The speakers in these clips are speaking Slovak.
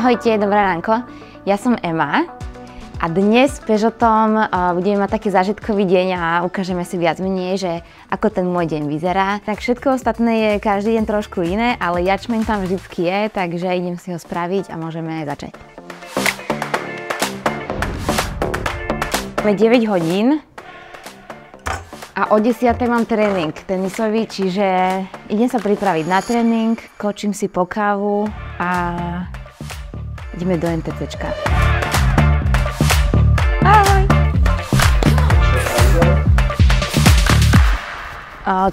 Ahojte, dobré ránko. Ja som Ema a dnes s Peugeotom budeme mať taký zážitkový deň a ukážeme si viac menej, že ako ten môj deň vyzerá. Tak všetko ostatné je každý deň trošku iné, ale jačmeň tam vždycky je, takže idem si ho spraviť a môžeme začať. Máme 9 hodín a o 10. mám tréning tenisový, čiže idem sa pripraviť na tréning, kočím si po kávu a ideme do NTCčka. Ahoj!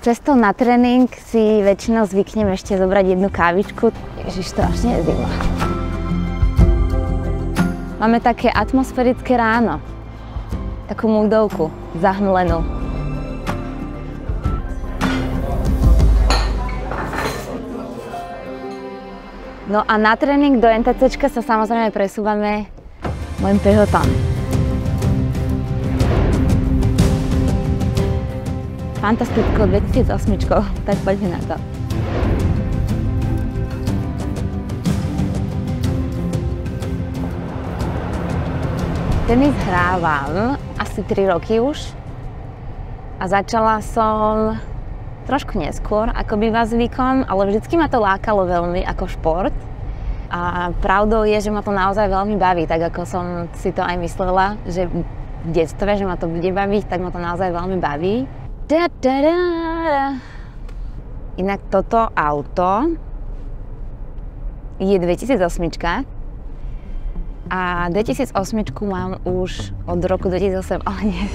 Cestou na tréning si väčšinou zvyknem ešte zobrať jednu kávičku. Ježiš, strašne je zima. Máme také atmosférické ráno. Takú múdovku, zahmlenú. No a na tréning do NTCčka sa samozrejme presúvame môjim Peugeotom. Fantastickou 2008, tak poďme na to. Tenis hrávam asi 3 roky už a začala som trošku neskôr, ako býva zvykom, ale vždycky ma to lákalo veľmi ako šport. A pravdou je, že ma to naozaj veľmi baví, tak ako som si to aj myslela, že v detstve, že ma to bude baviť, tak ma to naozaj veľmi baví. Inak toto auto je 2008 a 2008 mám už od roku 2008, ale nie.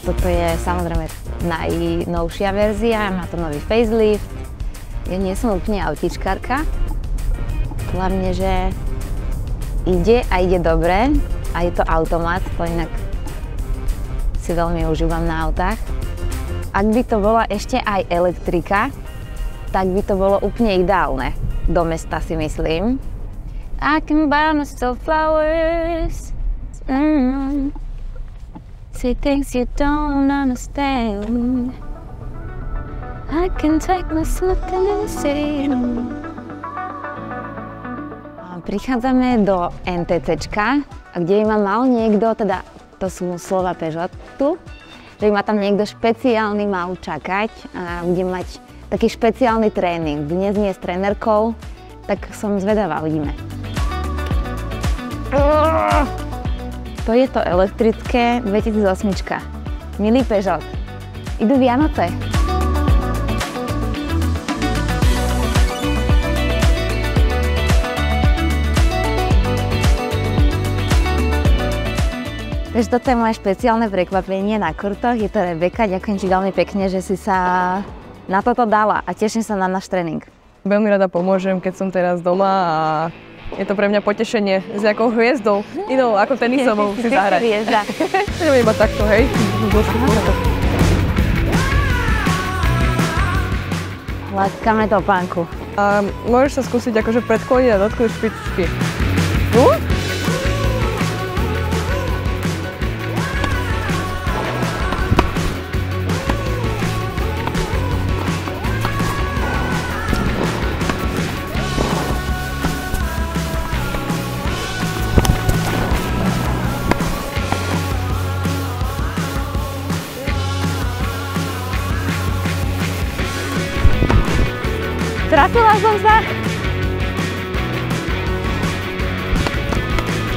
Toto je samozrejme najnovšia verzia, má to nový facelift. Ja nie som úplne autičkárka. Hlavne, že ide a ide dobre a je to automat, to inak si veľmi užívam na autách. Ak by to bola ešte aj elektrika, tak by to bolo úplne ideálne. Do mesta si myslím. I can buy myself flowers. Say things you don't understand. I can take myself to the sea. Prichádzame do NTCčka, kde ma mal niekto, teda to sú slova Peugeotu, že ma tam niekto špeciálny mal čakať a budem mať taký špeciálny tréning. Dnes nie s trénerkou, tak som zvedavá, uvidíme. To je to elektrické 2008. Milý Peugeot, idú Vianoce. Takže toto je moje špeciálne prekvapenie na kurtoch. Je to Rebeka. Ďakujem ti veľmi pekne, že si sa na toto dala a teším sa na náš tréning. Veľmi rada pomôžem, keď som teraz doma a je to pre mňa potešenie, s jakou hviezdou inou ako tenisovou si zahrať. Hviezda. Neviem iba takto, hej. Látkame topánku. A môžeš sa skúsiť akože predkloniť a dotknúť špičky. Trafila som sa.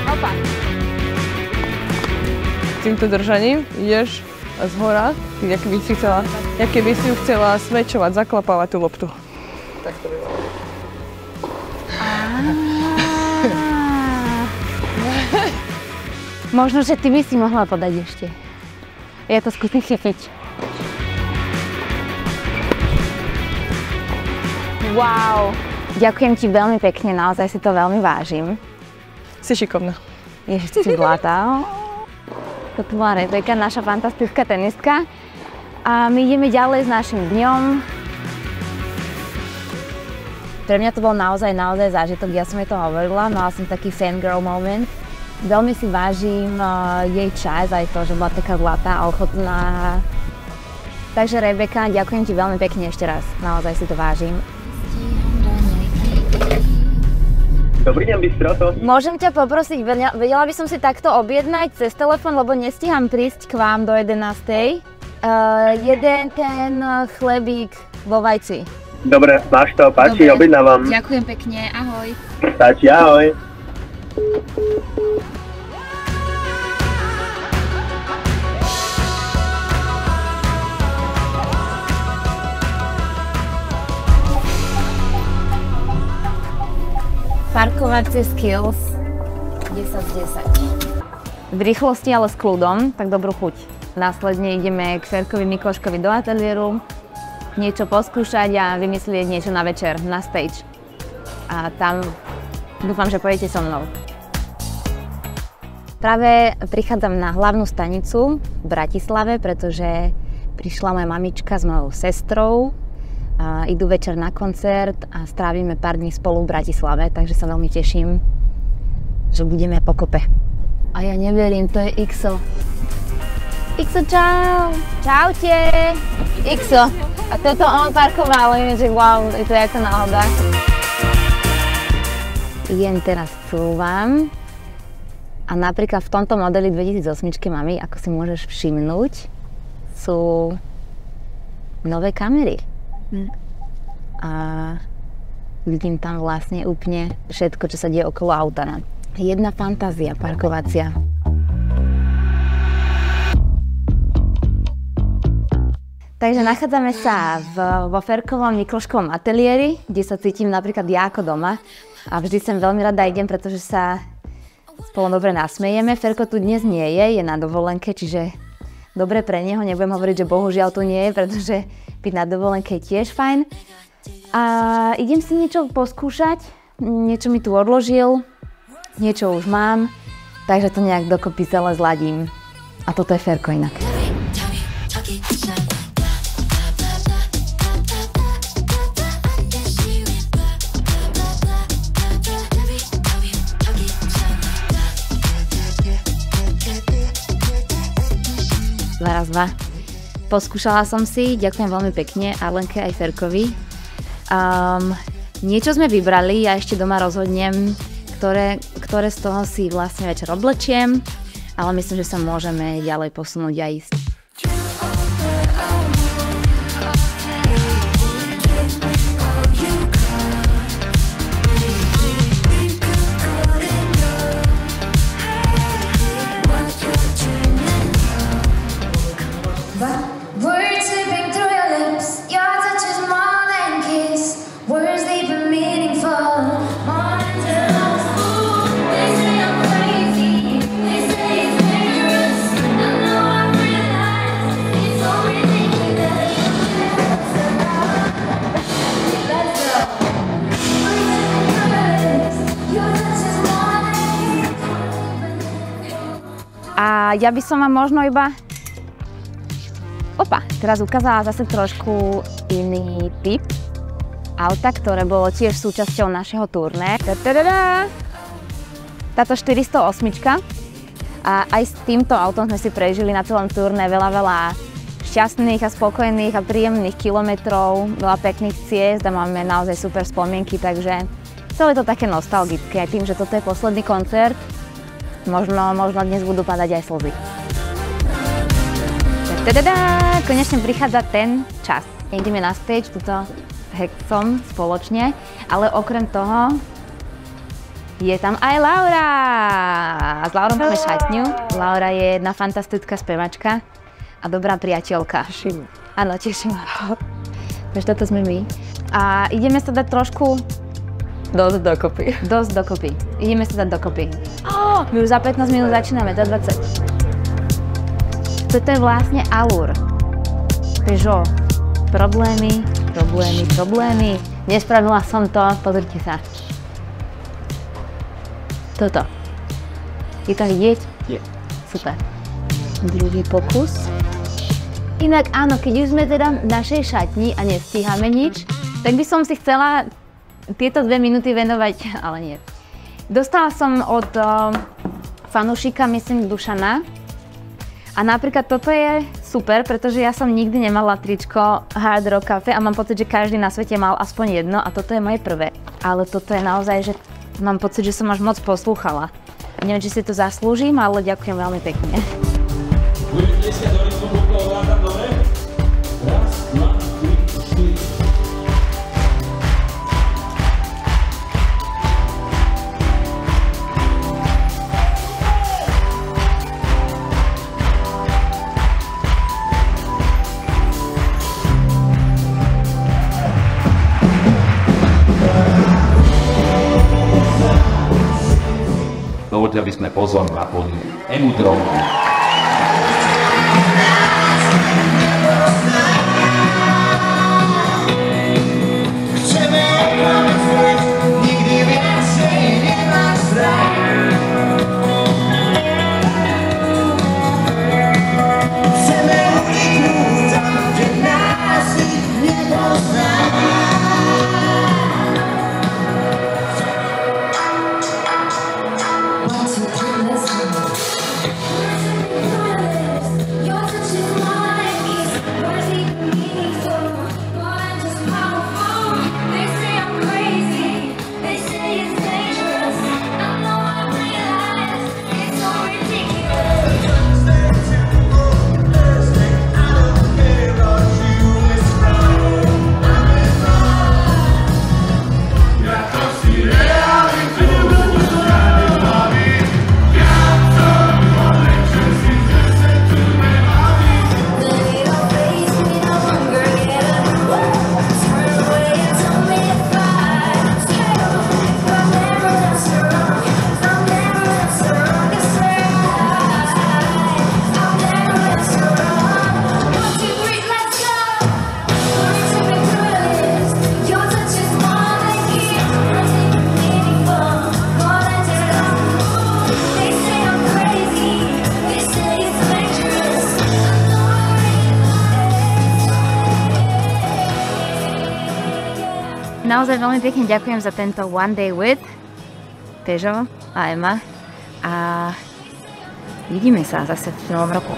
Opa. Týmto držaním ideš zhora, jak keby si ju chcela smečovať, zaklapávať tú loptu. Tak to by bolo. Možno, že ty by si mohla podať ešte. Ja to skúsim chytiť. Wow! Ďakujem ti veľmi pekne, naozaj si to veľmi vážim. Si šikovná. Ježiš, si zlatá. Toto bola Rebeka, naša fantastická tenistka. A my ideme ďalej s našim dňom. Pre mňa to bol naozaj zážitok, ja som jej to hovorila, mala som taký fangirl moment. Veľmi si vážim jej čas, aj to, že bola taká zlatá a ochotná. Takže Rebeka, ďakujem ti veľmi pekne ešte raz, naozaj si to vážim. Dobrý deň, Bystroto. Môžem ťa poprosiť, vedela by som si takto objednať cez telefón, lebo nestíham prísť k vám do 11. Jeden ten chlebík vo vajci. Dobre, máš to, páči, objednávam. Ďakujem pekne, ahoj. Páči, ahoj. Parkovacie skills 10 z 10. V rýchlosti, ale s kľudom, tak dobrú chuť. Následne ideme k Ferkovi Mikloškovi do ateliéru, niečo poskúšať a vymyslieť niečo na večer, na stage. A tam dúfam, že pôjdete so mnou. Práve prichádzam na hlavnú stanicu v Bratislave, pretože prišla moja mamička s mojou sestrou. Idú večer na koncert a strávime pár dní spolu v Bratislave, takže sa veľmi teším, že budeme pokope. A ja neverím, to je Ixo. Ixo, čau! Čaute! Ixo. A toto on parkoval, že wow, je to jaká náhoda. Idem teraz cúvam. A napríklad v tomto modeli 2008 mami, ako si môžeš všimnúť, sú nové kamery. A vidím tam vlastne úplne všetko, čo sa deje okolo auta. Jedna fantázia parkovacia. Takže nachádzame sa vo Ferkovom Mikloškovom ateliéri, kde sa cítim napríklad ja ako doma. A vždy sem veľmi rada idem, pretože sa spolu dobre nasmejeme. Ferko tu dnes nie je na dovolenke, čiže dobre pre neho. Nebudem hovoriť, že bohužiaľ tu nie je, pretože byť na dovolenke je tiež fajn. A idem si niečo poskúšať, niečo mi tu odložil, niečo už mám, takže to nejak dokopy celé zladím. A toto je Ferko inak. Raz, dva. Poskúšala som si, ďakujem veľmi pekne Arlenke aj Ferkovi. Niečo sme vybrali, ja ešte doma rozhodnem, ktoré z toho si vlastne večer oblečiem, ale myslím, že sa môžeme ďalej posunúť a ísť. A ja by som vám možno iba teraz ukázala zase trošku iný typ auta, ktoré bolo tiež súčasťou našeho turné. Táto 408. A aj s týmto autom sme si prežili na celom turné veľa šťastných a spokojných a príjemných kilometrov, veľa pekných ciest a máme naozaj super spomienky, takže celé to také nostalgické. Tým, že toto je posledný koncert, možno dnes budú padať aj slzy. Konečne prichádza ten čas. Ideme na stage, tuto Hexom spoločne, ale okrem toho je tam aj Laura. S Laurou máme šatňu. Laura je jedna fantastická spevačka a dobrá priateľka. Teším. Áno, teším ma to. Takže toto sme my. A ideme sa dať trošku Dosť dokopy. Ideme sa dať dokopy. My už za 15 minút začíname, za 20. Toto je vlastne Allure. Peugeot. Problémy. Nespravila som to, pozrite sa. Toto. Je to vidieť? Je. Super. Druhý pokus. Inak áno, keď už sme teda v našej šatni a nestíhame nič, tak by som si chcela tieto 2 minúty venovať, ale nie. Dostala som od fanúšika, myslím, Dušana. A napríklad toto je super, pretože ja som nikdy nemala tričko Hard Rock Cafe a mám pocit, že každý na svete mal aspoň jedno a toto je moje prvé. Ale toto je naozaj, že Mám pocit, že som až moc poslúchala. Neviem, či si to zaslúžim, ale ďakujem veľmi pekne. Budete sa do rytmu bukov vládať dole? Raz, dva, tri, štyri. Dovoľte, aby sme pozvali na pódium Emudrom. Naozaj veľmi pekne ďakujem za tento One Day with Pežo a Ema a vidíme sa zase v novom roku.